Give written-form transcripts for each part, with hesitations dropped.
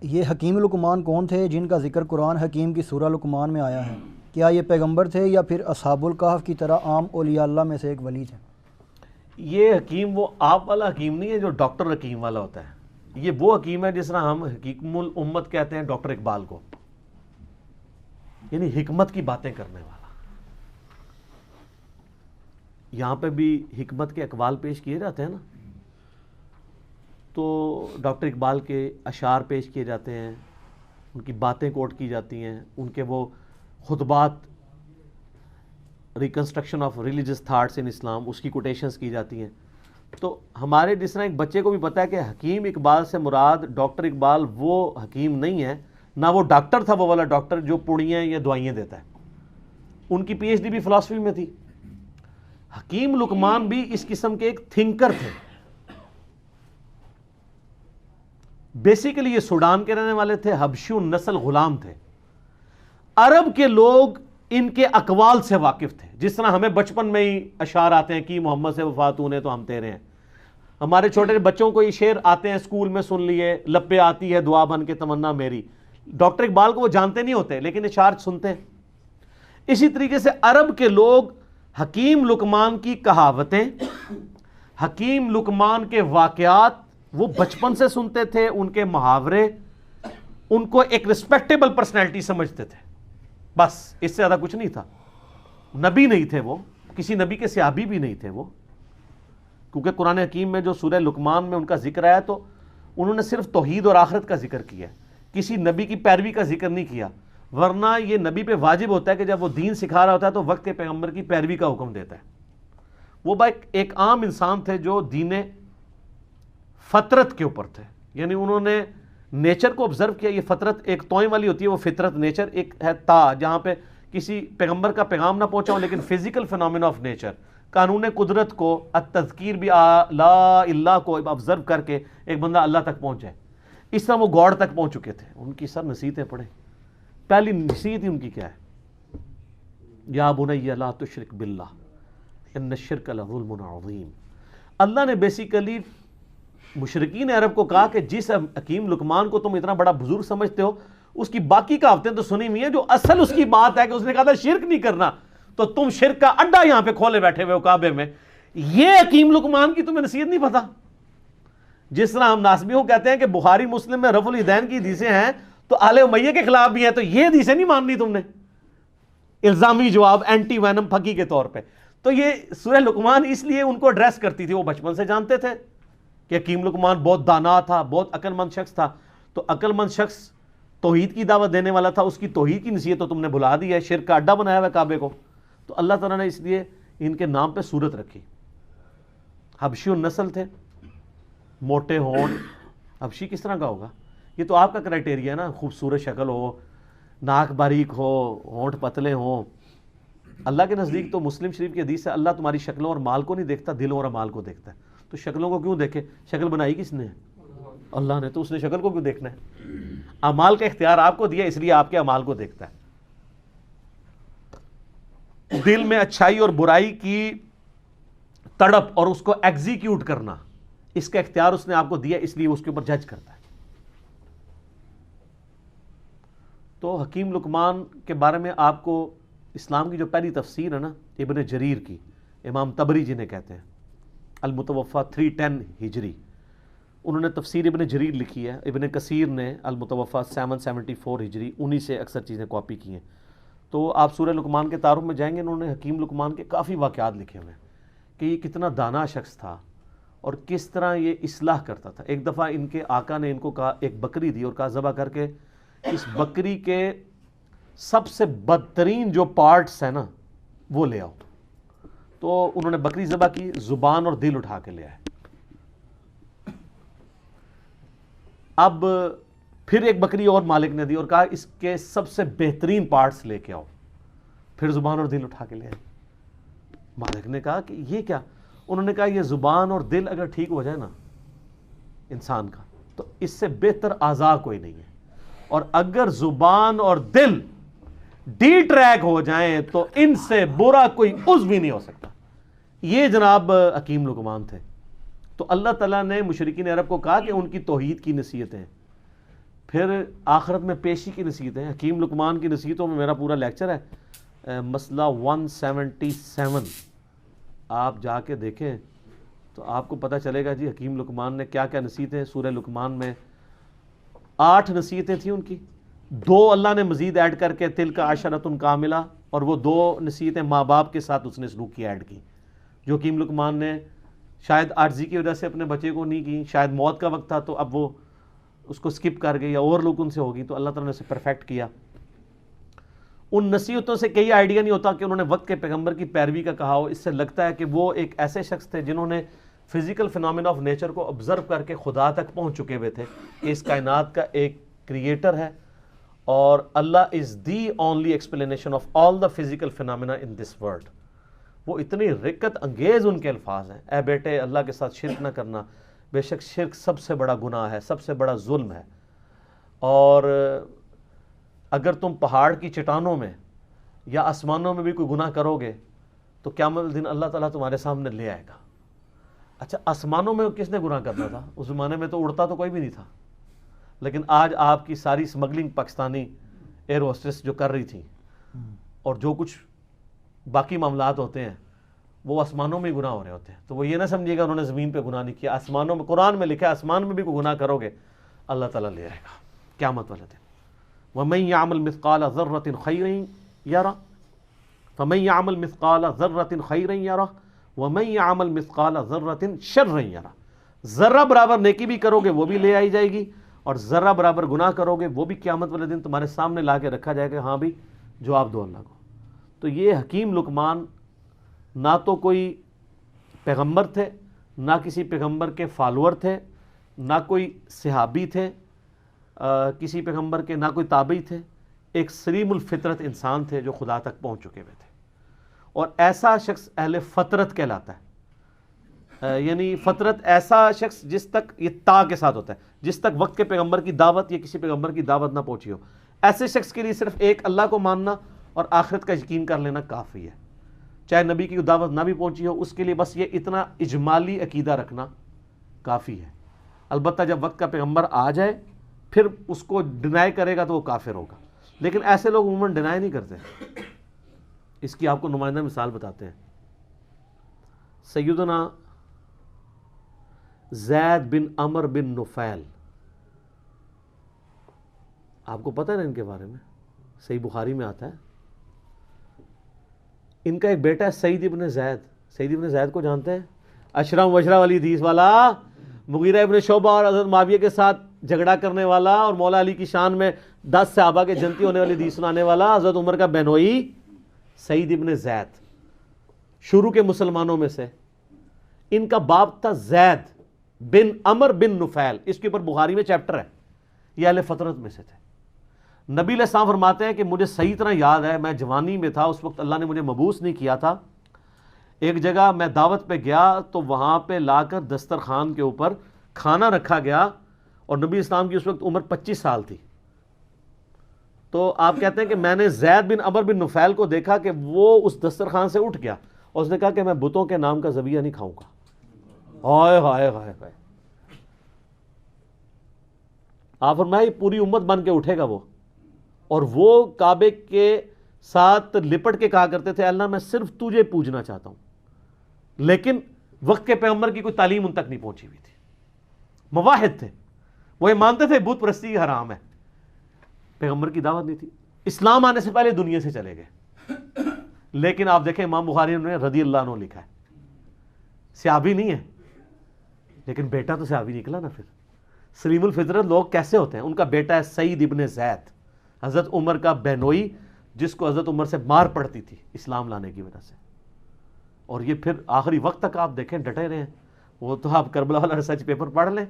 یہ حکیم لقمان کون تھے جن کا ذکر قرآن حکیم کی سورہ لقمان میں آیا ہے؟ کیا یہ پیغمبر تھے یا پھر اصحاب الکہف کی طرح عام اولیاء اللہ میں سے ایک ولی تھے؟ یہ حکیم وہ آپ والا حکیم نہیں ہے جو ڈاکٹر حکیم والا ہوتا ہے، یہ وہ حکیم ہے جس طرح ہم حکیم الامت کہتے ہیں ڈاکٹر اقبال کو، یعنی حکمت کی باتیں کرنے والا۔ یہاں پہ بھی حکمت کے اقوال پیش کیے جاتے ہیں نا، تو ڈاکٹر اقبال کے اشعار پیش کیے جاتے ہیں، ان کی باتیں کوٹ کی جاتی ہیں، ان کے وہ خطبات reconstruction of religious thoughts in Islam, اس کی کوٹیشنز کی جاتی ہیں۔ تو ہمارے جس طرح ایک بچے کو بھی پتا ہے کہ حکیم اقبال سے مراد ڈاکٹر اقبال وہ حکیم نہیں ہے، نہ وہ ڈاکٹر تھا وہ والا ڈاکٹر جو پوڑیاں یا دوائیاں دیتا ہے، ان کی پی ایچ ڈی بھی فلسفی میں تھی۔ حکیم لقمان بھی اس قسم کے ایک تھنکر تھے۔ بیسیکلی یہ سوڈان کے رہنے والے تھے، حبشی النسل غلام تھے۔ عرب کے لوگ ان کے اقوال سے واقف تھے، جس طرح ہمیں بچپن میں ہی اشعار آتے ہیں کہ محمد سے وفات ہونے تو ہم تیرے ہیں۔ ہمارے چھوٹے بچوں کو یہ شعر آتے ہیں، اسکول میں سن لیے، لب پہ آتی ہے دعا بن کے تمنا میری۔ ڈاکٹر اقبال کو وہ جانتے نہیں ہوتے لیکن اشعار سنتے ہیں۔ اسی طریقے سے عرب کے لوگ حکیم لقمان کی کہاوتیں، حکیم لقمان کے واقعات وہ بچپن سے سنتے تھے، ان کے محاورے، ان کو ایک ریسپیکٹیبل پرسنالٹی سمجھتے تھے، بس اس سے زیادہ کچھ نہیں تھا۔ نبی نہیں تھے وہ، کسی نبی کے صحابی بھی نہیں تھے وہ، کیونکہ قرآن حکیم میں جو سورہ لقمان میں ان کا ذکر آیا تو انہوں نے صرف توحید اور آخرت کا ذکر کیا، کسی نبی کی پیروی کا ذکر نہیں کیا، ورنہ یہ نبی پہ واجب ہوتا ہے کہ جب وہ دین سکھا رہا ہوتا ہے تو وقت کے پیغمبر کی پیروی کا حکم دیتا ہے۔ وہ ایک عام انسان تھے جو دین فطرت کے اوپر تھے، یعنی انہوں نے نیچر کو آبزرو کیا۔ یہ فطرت ایک توئیں والی ہوتی ہے، وہ فطرت نیچر ایک ہے تا، جہاں پہ کسی پیغمبر کا پیغام نہ پہنچا ہو لیکن فزیکل فینومینا آف نیچر، قانون قدرت کو، التذکیر بھی لا اللہ کو آبزرو کر کے ایک بندہ اللہ تک پہنچ جائے۔ اس طرح وہ گاڈ تک پہنچ چکے تھے۔ ان کی سب نصیحتیں پڑھیں۔ پہلی نصیحت ہی ان کی کیا ہے؟ یا بنی لا تشرک باللہ ان الشرک لظلم عظیم۔ اللہ نے بیسیکلی مشرکین عرب کو کہا کہ جس حکیم لقمان کو تم اتنا بڑا بزرگ سمجھتے ہو، اس کی باقی کہاوتیں تو سنی ہوئی ہیں، جو اصل اس کی بات ہے کہ اس نے کہا تھا شرک نہیں کرنا، تو تم شرک کا اڈا یہاں پہ کھولے بیٹھے ہوئے ہو کعبے میں۔ یہ حکیم لقمان کی تمہیں نصیحت نہیں پتا؟ جس طرح ہم ناسبیوں کہتے ہیں کہ بخاری مسلم میں رفع الدین کی حدیثیں ہیں تو آل امیہ کے خلاف بھی ہیں، تو یہ حدیثیں نہیں ماننی تم نے، الزامی جواب، اینٹی وینم پھکی کے طور پہ۔ تو یہ سورہ لقمان اس لیے ان کو ایڈریس کرتی تھی، وہ بچپن سے جانتے تھے کہ حکیم لقمان بہت دانا تھا، بہت عقل مند شخص تھا۔ تو عقل مند شخص توحید کی دعوت دینے والا تھا، اس کی توحید کی نصیحت تو تم نے بھلا دی ہے، شرک کا اڈا بنایا ہوا ہے کعبے کو۔ تو اللہ تعالیٰ نے اس لیے ان کے نام پہ سورت رکھی۔ حبشی النسل تھے، موٹے ہونٹ، حبشی کس طرح کا ہوگا؟ یہ تو آپ کا کرائٹیریا ہے نا، خوبصورت شکل ہو، ناک باریک ہو، ہونٹ پتلے ہوں۔ اللہ کے نزدیک تو مسلم شریف کی حدیث ہے، اللہ تمہاری شکلوں اور مال کو نہیں دیکھتا، دلوں اور اعمال کو دیکھتا ہے۔ تو شکلوں کو کیوں دیکھے؟ شکل بنائی کس نے؟ اللہ نے، تو اس نے شکل کو کیوں دیکھنا ہے؟ اعمال کا اختیار آپ کو دیا، اس لیے آپ کے اعمال کو دیکھتا ہے۔ دل میں اچھائی اور برائی کی تڑپ اور اس کو ایگزیکیوٹ کرنا، اس کا اختیار اس نے آپ کو دیا، اس لیے اس کے اوپر جج کرتا ہے۔ تو حکیم لقمان کے بارے میں آپ کو اسلام کی جو پہلی تفسیر ہے نا ابن جریر کی، امام طبری جنہیں کہتے ہیں، المتوفا 310 ہجری، انہوں نے تفسیر ابن جریر لکھی ہے۔ ابن کثیر نے المتوفا 774 ہجری، انہی سے اکثر چیزیں کاپی کی ہیں۔ تو آپ سورہ لقمان کے تعارف میں جائیں گے، انہوں نے حکیم لقمان کے کافی واقعات لکھے ہوئے ہیں کہ یہ کتنا دانا شخص تھا اور کس طرح یہ اصلاح کرتا تھا۔ ایک دفعہ ان کے آقا نے ان کو کہا، ایک بکری دی اور کہا ذبح کر کے اس بکری کے سب سے بدترین جو پارٹس ہیں نا وہ لے آؤ۔ تو انہوں نے بکری ذبح کی، زبان اور دل اٹھا کے لے آئے۔ اب پھر ایک بکری اور مالک نے دی اور کہا اس کے سب سے بہترین پارٹس لے کے آؤ، پھر زبان اور دل اٹھا کے لے آئے۔ مالک نے کہا کہ یہ کیا؟ انہوں نے کہا یہ زبان اور دل اگر ٹھیک ہو جائے نا انسان کا تو اس سے بہتر اعضاء کوئی نہیں ہے، اور اگر زبان اور دل ڈی ٹریک ہو جائیں تو ان سے برا کوئی عضو بھی نہیں ہو سکتا۔ یہ جناب حکیم لقمان تھے۔ تو اللہ تعالیٰ نے مشرکین عرب کو کہا کہ ان کی توحید کی نصیحتیں، پھر آخرت میں پیشی کی نصیحتیں. حکیم لقمان کی نصیحتوں میں میرا پورا لیکچر ہے، مسئلہ 177. آپ جا کے دیکھیں تو آپ کو پتہ چلے گا جی حکیم لقمان نے کیا کیا نصیحتیں. سورہ لقمان میں 8 نصیحتیں تھیں ان کی، 2 اللہ نے مزید ایڈ کر کے تلک عشرۃ کاملہ، اور وہ 2 نصیحتیں ماں باپ کے ساتھ اس نے سلوک کی ایڈ کی، جو حکیم لقمان نے شاید عاجزی کی وجہ سے اپنے بچے کو نہیں کی، شاید موت کا وقت تھا تو اب وہ اس کو سکپ کر گئی یا اور لوگ ان سے ہوگی، تو اللہ تعالیٰ نے اسے پرفیکٹ کیا. ان نصیحتوں سے کئی آئیڈیا نہیں ہوتا کہ انہوں نے وقت کے پیغمبر کی پیروی کا کہا ہو. اس سے لگتا ہے کہ وہ ایک ایسے شخص تھے جنہوں نے فزیکل فنامنا آف نیچر کو آبزرو کر کے خدا تک پہنچ چکے ہوئے تھے کہ اس کائنات کا ایک کریٹر ہے اور Allah is the only explanation of all the physical phenomena in this world. وہ اتنی رقت انگیز ان کے الفاظ ہیں، اے بیٹے اللہ کے ساتھ شرک نہ کرنا، بے شک شرک سب سے بڑا گناہ ہے، سب سے بڑا ظلم ہے، اور اگر تم پہاڑ کی چٹانوں میں یا آسمانوں میں بھی کوئی گناہ کرو گے تو قیامت دن اللہ تعالیٰ تمہارے سامنے لے آئے گا. اچھا آسمانوں میں کس نے گناہ کرنا تھا؟ اس زمانے میں تو اڑتا تو کوئی بھی نہیں تھا، لیکن آج آپ کی ساری سمگلنگ پاکستانی ایئر ہوسٹس جو کر رہی تھیں اور جو کچھ باقی معاملات ہوتے ہیں وہ آسمانوں میں ہی گناہ ہو رہے ہوتے ہیں. تو وہ یہ نہ سمجھیے گا انہوں نے زمین پہ گناہ نہیں کیا، آسمانوں میں قرآن میں لکھا ہے آسمان میں بھی کوئی گناہ کرو گے اللہ تعالیٰ لے آئے گا قیامت والے دن. وَمَن يَعْمَلْ مِثْقَالَ ذَرَّةٍ خَيْرٍ يَرَهُ فَمَن يَعْمَلْ مِثْقَالَ ذَرَّةٍ خَيْرٍ يَرَهُ وَمَن يَعْمَلْ مِثْقَالَ ذَرَّةٍ شَرًّا يَرَهُ. ذرہ برابر نیکی بھی کرو گے وہ بھی لے آئی جائے گی، اور ذرہ برابر گناہ کرو گے وہ بھی قیامت والے دن تمہارے سامنے لا کے رکھا جائے گا. ہاں بھی جواب دو اللہ کو. تو یہ حکیم لقمان نہ تو کوئی پیغمبر تھے، نہ کسی پیغمبر کے فالوور تھے، نہ کوئی صحابی تھے کسی پیغمبر کے، نہ کوئی تابعی تھے. ایک سلیم الفطرت انسان تھے جو خدا تک پہنچ چکے ہوئے تھے، اور ایسا شخص اہل فطرت کہلاتا ہے. یعنی فطرت ایسا شخص جس تک یہ تا کے ساتھ ہوتا ہے، جس تک وقت کے پیغمبر کی دعوت یا کسی پیغمبر کی دعوت نہ پہنچی ہو، ایسے شخص کے لیے صرف ایک اللہ کو ماننا اور آخرت کا یقین کر لینا کافی ہے. چاہے نبی کی دعوت نہ بھی پہنچی ہو، اس کے لیے بس یہ اتنا اجمالی عقیدہ رکھنا کافی ہے. البتہ جب وقت کا پیغمبر آ جائے پھر اس کو ڈینائی کرے گا تو وہ کافر ہوگا، لیکن ایسے لوگ عموماً ڈینائی نہیں کرتے. اس کی آپ کو نمائندہ مثال بتاتے ہیں. سیدنا زید بن عمر بن نفیل، آپ کو پتہ ہے نا ان کے بارے میں، صحیح بخاری میں آتا ہے. ان کا ایک بیٹا ہے سعید ابن زید. سعید ابن زید کو جانتے ہیں؟ اشرم وشرا والی حدیث والا، مغیرہ ابن شعبہ اور حضرت معاویہ کے ساتھ جھگڑا کرنے والا، اور مولا علی کی شان میں 10 صحابہ کے جنتی ہونے والی حدیث سنانے والا، حضرت عمر کا بہنوئی سعید ابن زید، شروع کے مسلمانوں میں سے. ان کا باپ تھا زید بن عمر بن نفیل. اس کے اوپر بخاری میں چیپٹر ہے. یہ اہل فطرت میں سے تھے. نبی علیہ السلام فرماتے ہیں کہ مجھے صحیح طرح یاد ہے، میں جوانی میں تھا، اس وقت اللہ نے مجھے مبعوث نہیں کیا تھا. ایک جگہ میں دعوت پہ گیا تو وہاں پہ لا کر دسترخوان کے اوپر کھانا رکھا گیا، اور نبی اسلام کی اس وقت عمر 25 سال تھی. تو آپ کہتے ہیں کہ میں نے زید بن عمر بن نفیل کو دیکھا کہ وہ اس دسترخوان سے اٹھ گیا اور اس نے کہا کہ میں بتوں کے نام کا ذبیحہ نہیں کھاؤں گا. ہائے ہائے ہائے ہائے. آپ فرمائے پوری امت بن کے اٹھے گا وہ، اور وہ کعبے کے ساتھ لپٹ کے کہا کرتے تھے اللہ میں صرف تجھے پوجنا چاہتا ہوں. لیکن وقت کے پیغمبر کی کوئی تعلیم ان تک نہیں پہنچی ہوئی تھی. مواحد تھے، وہ یہ مانتے تھے بت پرستی حرام ہے، پیغمبر کی دعوت نہیں تھی. اسلام آنے سے پہلے دنیا سے چلے گئے. لیکن آپ دیکھیں امام بخاری نے رضی اللہ عنہ لکھا ہے، صحابی نہیں ہے لیکن بیٹا تو صحابی نکلا نا. پھر سلیم الفطرت لوگ کیسے ہوتے ہیں؟ ان کا بیٹا ہے سعید ابن زید، حضرت عمر کا بہنوئی، جس کو حضرت عمر سے مار پڑتی تھی اسلام لانے کی وجہ سے. اور یہ پھر آخری وقت تک آپ دیکھیں ڈٹے رہے ہیں. وہ تو آپ کربلا والا ریسرچ پیپر پڑھ لیں،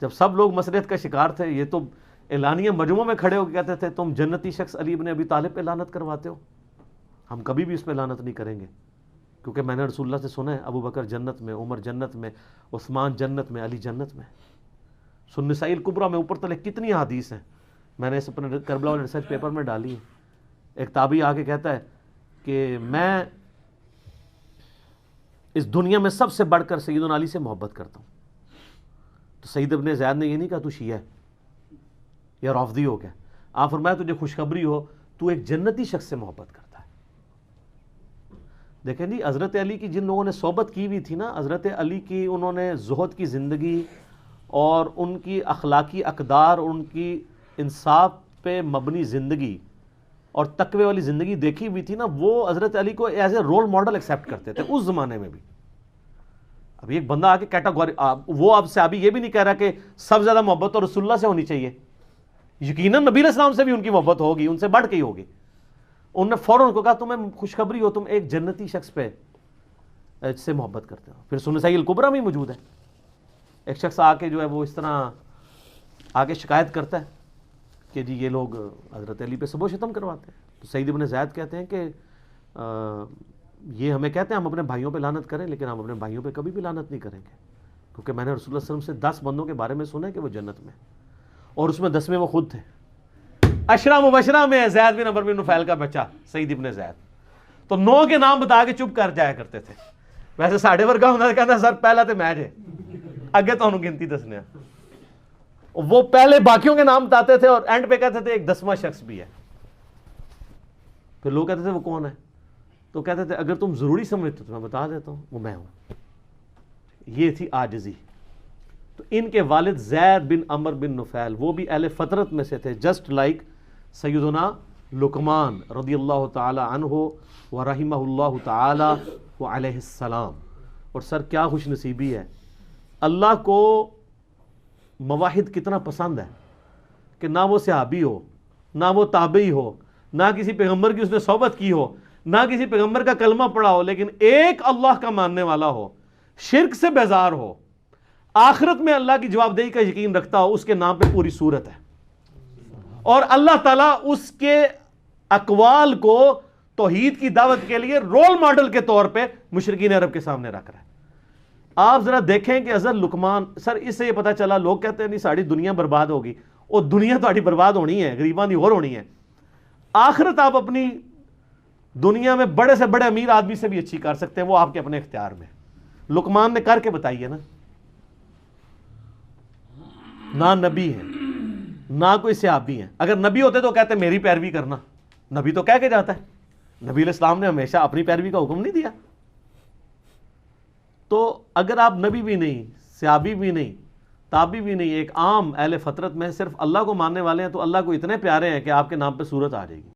جب سب لوگ مسریت کا شکار تھے، یہ تو اعلانیہ مجموعوں میں کھڑے ہو کے کہتے تھے تم جنتی شخص علی ابن ابی طالب پہ لعنت کرواتے ہو. ہم کبھی بھی اس پہ لعنت نہیں کریں گے، کیونکہ میں نے رسول اللہ سے سنا ہے ابو بکر جنت میں، عمر جنت میں، عثمان جنت میں، علی جنت میں. سنن نسائی الکبریٰ میں اوپر تلے کتنی حدیث ہیں، میں نے اس اپنے کربلا والے ریسرچ پیپر میں ڈالی ہے. ایک تابعی آ کے کہتا ہے کہ میں اس دنیا میں سب سے بڑھ کر سیدنا علی سے محبت کرتا ہوں. تو سعید ابن زید نے یہ نہیں کہا تو شیعہ ہے، یا رافضی ہو گیا. آپ فرمایا تجھے خوشخبری ہو تو ایک جنتی شخص سے محبت کرتا ہے. دیکھیں جی حضرت علی کی جن لوگوں نے صحبت کی ہوئی تھی نا، حضرت علی کی انہوں نے زہد کی زندگی اور ان کی اخلاقی اقدار، ان کی انصاف پہ مبنی زندگی اور تقوی والی زندگی دیکھی ہوئی تھی نا، وہ حضرت علی کو as a role model accept کرتے تھے اس زمانے میں بھی. ابھی ایک بندہ آ کے کیٹاگوری، وہ اب سے ابھی یہ بھی نہیں کہہ رہا کہ سب زیادہ محبت تو رسول اللہ سے ہونی چاہیے. یقیناً نبی علیہ السلام سے بھی ان کی محبت ہوگی، ان سے بڑھ کے ہی ہوگی. انہوں نے فوراً کو کہا تمہیں خوشخبری ہو، تم ایک جنتی شخص پہ سے محبت کرتے ہو. پھر سنن نسائی الکبریٰ میں ہی موجود ہے، ایک شخص آ کے جو ہے وہ اس طرح آگے شکایت کرتا ہے کہ جی یہ لوگ حضرت علی پہ سب و شتم کرواتے ہیں. تو سعید بن زید کہتے ہیں کہ یہ ہمیں کہتے ہیں ہم اپنے بھائیوں پہ لعنت کریں، لیکن ہم اپنے بھائیوں پہ کبھی بھی لعنت نہیں کریں گے، کیونکہ میں نے رسول اللہ صلی اللہ علیہ وسلم سے 10 بندوں کے بارے میں سنا ہے کہ وہ جنت میں، اور اس میں 10ویں وہ خود تھے. عشرہ مبشرہ میں ہے زید بن عمرو بن نفیل کا بچہ سعید ابن زید. تو 9 کے نام بتا کے چپ کر جایا کرتے تھے. ویسے ساڑھے ورگا ہونا کہتا سر پہلا تو میں جے اگے تو گنتی دسنے. وہ پہلے باقیوں کے نام بتاتے تھے اور اینڈ پہ کہتے تھے ایک 10واں شخص بھی ہے. پھر لوگ کہتے تھے وہ کون ہے؟ تو کہتے تھے اگر تم ضروری سمجھتے تو میں بتا دیتا ہوں وہ میں ہوں. یہ تھی عاجزی. تو ان کے والد زید بن عمرو بن نفیل وہ بھی اہل فطرت میں سے تھے، جسٹ لائک سیدنا لقمان رضی اللہ تعالی عنہ و رحمہ اللہ تعالی و علیہ السلام. اور سر کیا خوش نصیبی ہے، اللہ کو مواحد کتنا پسند ہے کہ نہ وہ صحابی ہو، نہ وہ تابعی ہو، نہ کسی پیغمبر کی اس نے صحبت کی ہو، نہ کسی پیغمبر کا کلمہ پڑھا ہو، لیکن ایک اللہ کا ماننے والا ہو، شرک سے بیزار ہو، آخرت میں اللہ کی جواب دہی کا یقین رکھتا ہو. اس کے نام پہ پوری سورت ہے، اور اللہ تعالیٰ اس کے اقوال کو توحید کی دعوت کے لیے رول ماڈل کے طور پہ مشرکین عرب کے سامنے رکھ رہا ہے. آپ ذرا دیکھیں کہ حضرت لقمان، سر اس سے یہ پتہ چلا لوگ کہتے ہیں نہیں ساری دنیا برباد ہوگی، اور دنیا تو برباد ہونی ہے، غریباں دی اور ہونی ہے. آخرت آپ اپنی دنیا میں بڑے سے بڑے امیر آدمی سے بھی اچھی کر سکتے ہیں، وہ آپ کے اپنے اختیار میں. لقمان نے کر کے بتائیے نا. نہ نبی ہے نہ کوئی صحابی ہیں. اگر نبی ہوتے تو کہتے میری پیروی کرنا، نبی تو کہہ کے جاتا ہے. نبی علیہ السلام نے ہمیشہ اپنی پیروی کا حکم نہیں دیا. تو اگر آپ نبی بھی نہیں، صحابی بھی نہیں، تابعی بھی نہیں، ایک عام اہل فطرت میں صرف اللہ کو ماننے والے ہیں، تو اللہ کو اتنے پیارے ہیں کہ آپ کے نام پہ سورت آ جائے گی.